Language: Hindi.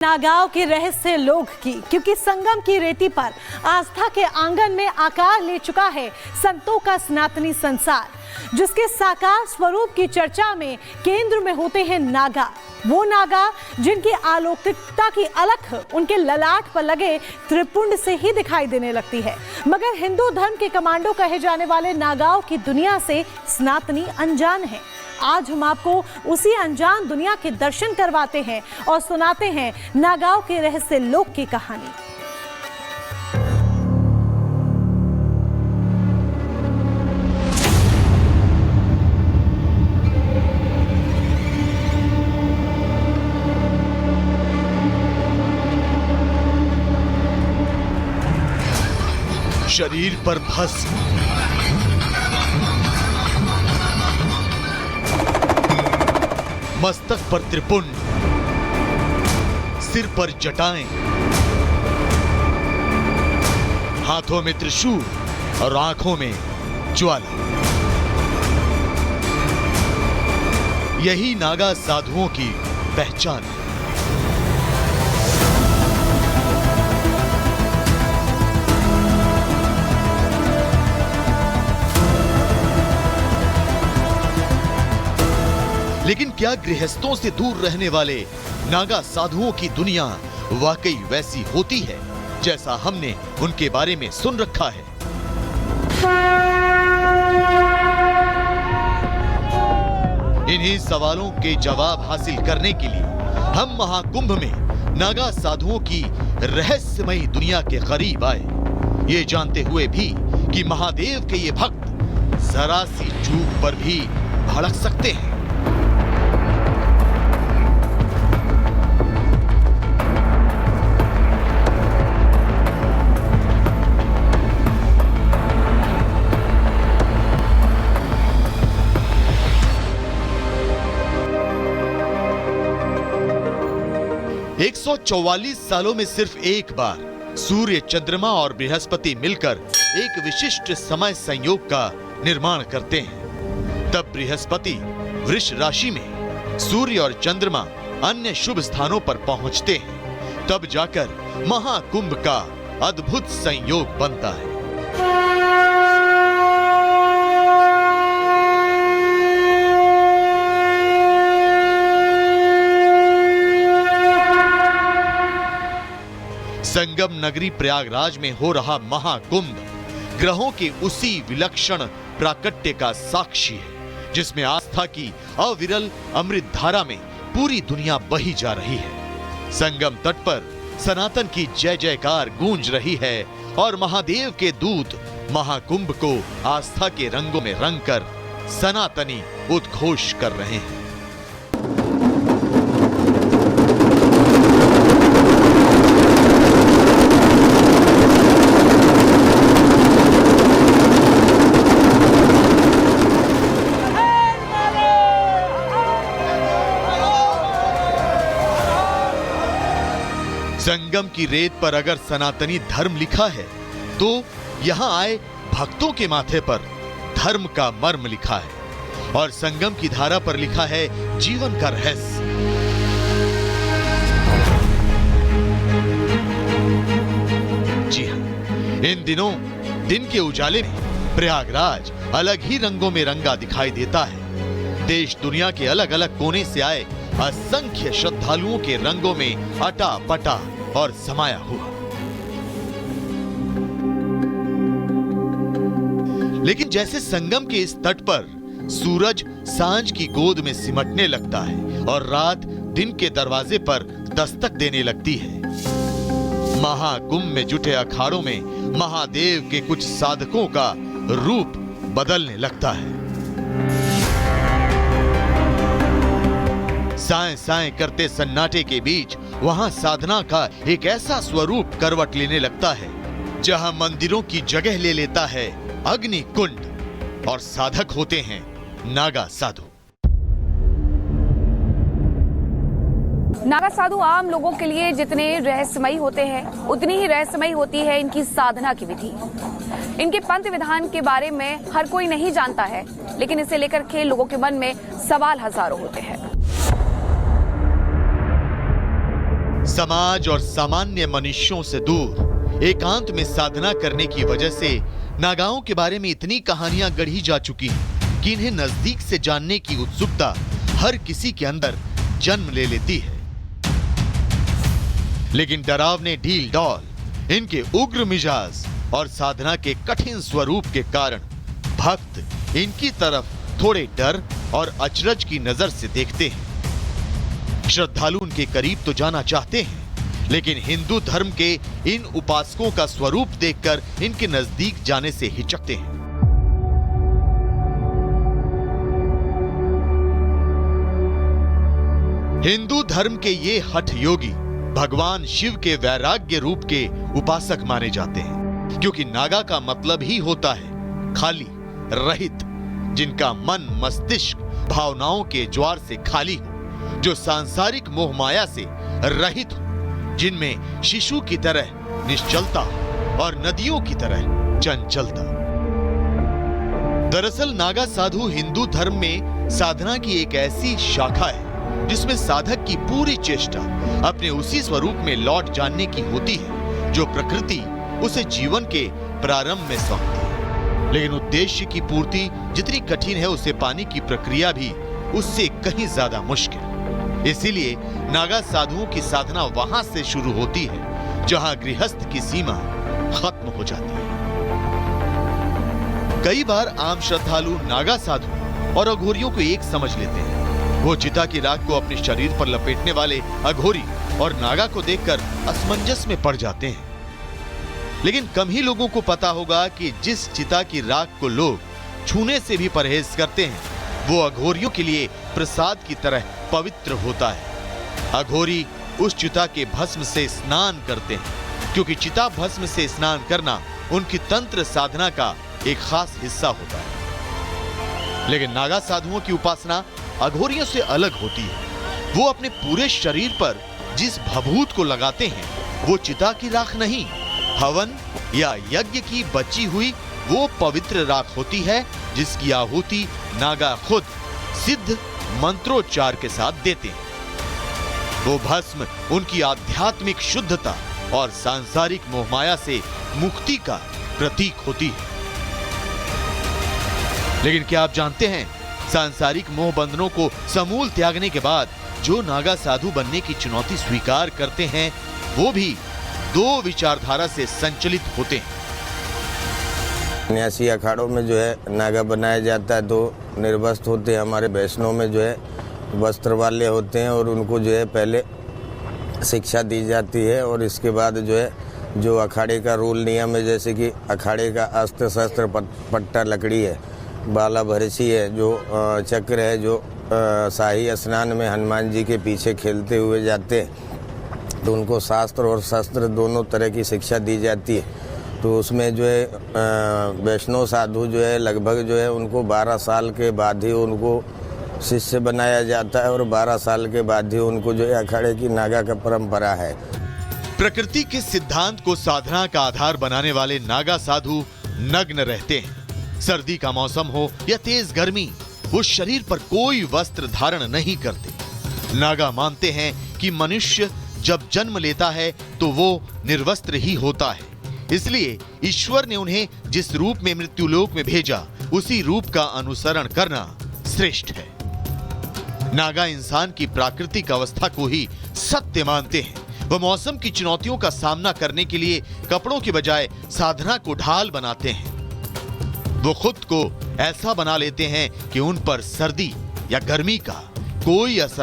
नागांव के रहस्य लोक की, क्योंकि संगम की रेती पर आस्था के आंगन में आकार ले चुका है संतों का सनातनी संसार, जिसके साकार स्वरूप की चर्चा में केंद्र में होते हैं नागा। वो नागा जिनकी अलौकिकता की अलख उनके ललाट पर लगे त्रिपुंड से ही दिखाई देने लगती है। मगर हिंदू धर्म के कमांडो कहे जाने वाले नागाओं की दुनिया से सनातनी अनजान है। आज हम आपको उसी अनजान दुनिया के दर्शन करवाते हैं और सुनाते हैं नागांव के रहस्य लोक की कहानी। शरीर पर भस्म, मस्तक पर त्रिपुंड, सिर पर जटाएं, हाथों में त्रिशूल और आंखों में ज्वाला। यही नागा साधुओं की पहचान है। लेकिन क्या गृहस्थों से दूर रहने वाले नागा साधुओं की दुनिया वाकई वैसी होती है जैसा हमने उनके बारे में सुन रखा है? इन्हीं सवालों के जवाब हासिल करने के लिए हम महाकुंभ में नागा साधुओं की रहस्यमयी दुनिया के करीब आए, ये जानते हुए भी कि महादेव के ये भक्त जरा सी चूक पर भी भड़क सकते हैं। एक 144 सालों में सिर्फ एक बार सूर्य, चंद्रमा और बृहस्पति मिलकर एक विशिष्ट समय संयोग का निर्माण करते हैं। तब बृहस्पति वृष राशि में, सूर्य और चंद्रमा अन्य शुभ स्थानों पर पहुंचते हैं। तब जाकर महाकुंभ का अद्भुत संयोग बनता है। संगम नगरी प्रयागराज में हो रहा महाकुंभ ग्रहों के उसी विलक्षण प्राकट्य का साक्षी है, जिसमें आस्था की अविरल अमृत धारा में पूरी दुनिया बही जा रही है। संगम तट पर सनातन की जय जयकार गूंज रही है और महादेव के दूत महाकुंभ को आस्था के रंगों में रंगकर सनातनी उद्घोष कर रहे हैं। संगम की रेत पर अगर सनातनी धर्म लिखा है तो यहाँ आए भक्तों के माथे पर धर्म का मर्म लिखा है और संगम की धारा पर लिखा है जीवन का रहस्य। जी हाँ, इन दिनों दिन के उजाले में प्रयागराज अलग ही रंगों में रंगा दिखाई देता है। देश दुनिया के अलग अलग कोने से आए असंख्य श्रद्धालुओं के रंगों में अटा पटा और समाया हुआ। लेकिन जैसे संगम के इस तट पर सूरज सांझ की गोद में सिमटने लगता है और रात दिन के दरवाजे पर दस्तक देने लगती है, महाकुंभ में जुटे अखाड़ों में महादेव के कुछ साधकों का रूप बदलने लगता है। साएं साएं करते सन्नाटे के बीच वहां साधना का एक ऐसा स्वरूप करवट लेने लगता है जहां मंदिरों की जगह ले लेता है अग्नि कुंड और साधक होते हैं नागा साधु। नागा साधु आम लोगों के लिए जितने रहस्यमयी होते हैं उतनी ही रहस्यमयी होती है इनकी साधना की विधि। इनके पंथ विधान के बारे में हर कोई नहीं जानता है, लेकिन इसे लेकर के लोगों के मन में सवाल हजारों होते हैं। समाज और सामान्य मनुष्यों से दूर एकांत में साधना करने की वजह से नागाओं के बारे में इतनी कहानियां गढ़ी जा चुकी हैं कि इन्हें नजदीक से जानने की उत्सुकता हर किसी के अंदर जन्म ले लेती है। लेकिन डरावने ढील डॉल, इनके उग्र मिजाज और साधना के कठिन स्वरूप के कारण भक्त इनकी तरफ थोड़े डर और अचरज की नजर से देखते हैं। श्रद्धालु उनके करीब तो जाना चाहते हैं, लेकिन हिंदू धर्म के इन उपासकों का स्वरूप देखकर इनके नजदीक जाने से हिचकते हैं। हिंदू धर्म के ये हठ योगी भगवान शिव के वैराग्य रूप के उपासक माने जाते हैं, क्योंकि नागा का मतलब ही होता है खाली, रहित, जिनका मन मस्तिष्क भावनाओं के ज्वार से खाली हो, जो सांसारिक मोह माया से रहित हो, जिनमें शिशु की तरह निश्चलता और नदियों की तरह चंचलता। दरअसल नागा साधु हिंदू धर्म में साधना की एक ऐसी शाखा है जिसमें साधक की पूरी चेष्टा अपने उसी स्वरूप में लौट जानने की होती है जो प्रकृति उसे जीवन के प्रारंभ में सौंपती है। लेकिन उद्देश्य की पूर्ति जितनी कठिन है, उसे पाने की प्रक्रिया भी उससे कहीं ज्यादा मुश्किल। इसीलिए नागा साधुओं की साधना वहां से शुरू होती है जहां गृहस्थ की सीमा खत्म हो जाती है। कई बार आम श्रद्धालु नागा साधु और अघोरियों को एक समझ लेते हैं। वो चिता की राख को अपने शरीर पर लपेटने वाले अघोरी और नागा को देखकर असमंजस में पड़ जाते हैं। लेकिन कम ही लोगों को पता होगा कि जिस चिता की राख को लोग छूने से भी परहेज करते हैं, वो अघोरियों के लिए प्रसाद की तरह पवित्र होता है। अघोरी उस चिता के भस्म से स्नान करते हैं, क्योंकि चिता भस्म से स्नान करना उनकी तंत्र साधना का एक खास हिस्सा होता है। लेकिन नागा साधुओं की उपासना अघोरियों से अलग होती है। वो अपने पूरे शरीर पर जिस भभूत को लगाते हैं, वो चिता की राख नहीं, हवन या यज्ञ की बची हुई वो पवित्र राख होती है, जिसकी आहुति नागा खुद सिद्ध मंत्रोच्चार के साथ देते हैं। वो भस्म उनकी आध्यात्मिक शुद्धता और सांसारिक मोहमाया से मुक्ति का प्रतीक होती है। लेकिन क्या आप जानते हैं, सांसारिक मोह बंधनों को समूल त्यागने के बाद जो नागा साधु बनने की चुनौती स्वीकार करते हैं, वो भी दो विचारधारा से संचलित होते हैं। 79 अखाड़ों में जो है नागा बनाया जाता है, तो निर्वस्त्र होते हैं। हमारे वैष्णव में जो है वस्त्र वाले होते हैं और उनको जो है पहले शिक्षा दी जाती है और इसके बाद जो है जो अखाड़े का रूल नियम है, जैसे कि अखाड़े का अस्त्र शस्त्र पट्टा लकड़ी है, बाला भरसी है, जो चक्र है, जो शाही स्नान में हनुमान जी के पीछे खेलते हुए जाते हैं, तो उनको शास्त्र और शस्त्र दोनों तरह की शिक्षा दी जाती है। तो उसमें जो है वैष्णव साधु जो है लगभग जो है उनको 12 साल के बाद ही उनको शिष्य बनाया जाता है और 12 साल के बाद ही उनको जो है अखाड़े की नागा का परंपरा है। प्रकृति के सिद्धांत को साधना का आधार बनाने वाले नागा साधु नग्न रहते हैं। सर्दी का मौसम हो या तेज गर्मी, वो शरीर पर कोई वस्त्र धारण नहीं करते। नागा मानते हैं कि मनुष्य जब जन्म लेता है तो वो निर्वस्त्र ही होता है, इसलिए ईश्वर ने उन्हें जिस रूप में मृत्युलोक में भेजा, उसी रूप का अनुसरण करना श्रेष्ठ है। नागा इंसान की प्राकृतिक अवस्था को ही सत्य मानते हैं। वह मौसम की चुनौतियों का सामना करने के लिए कपड़ों की बजाय साधना को ढाल बनाते हैं। वो खुद को ऐसा बना लेते हैं कि उन पर सर्दी या गर्मी का कोई असर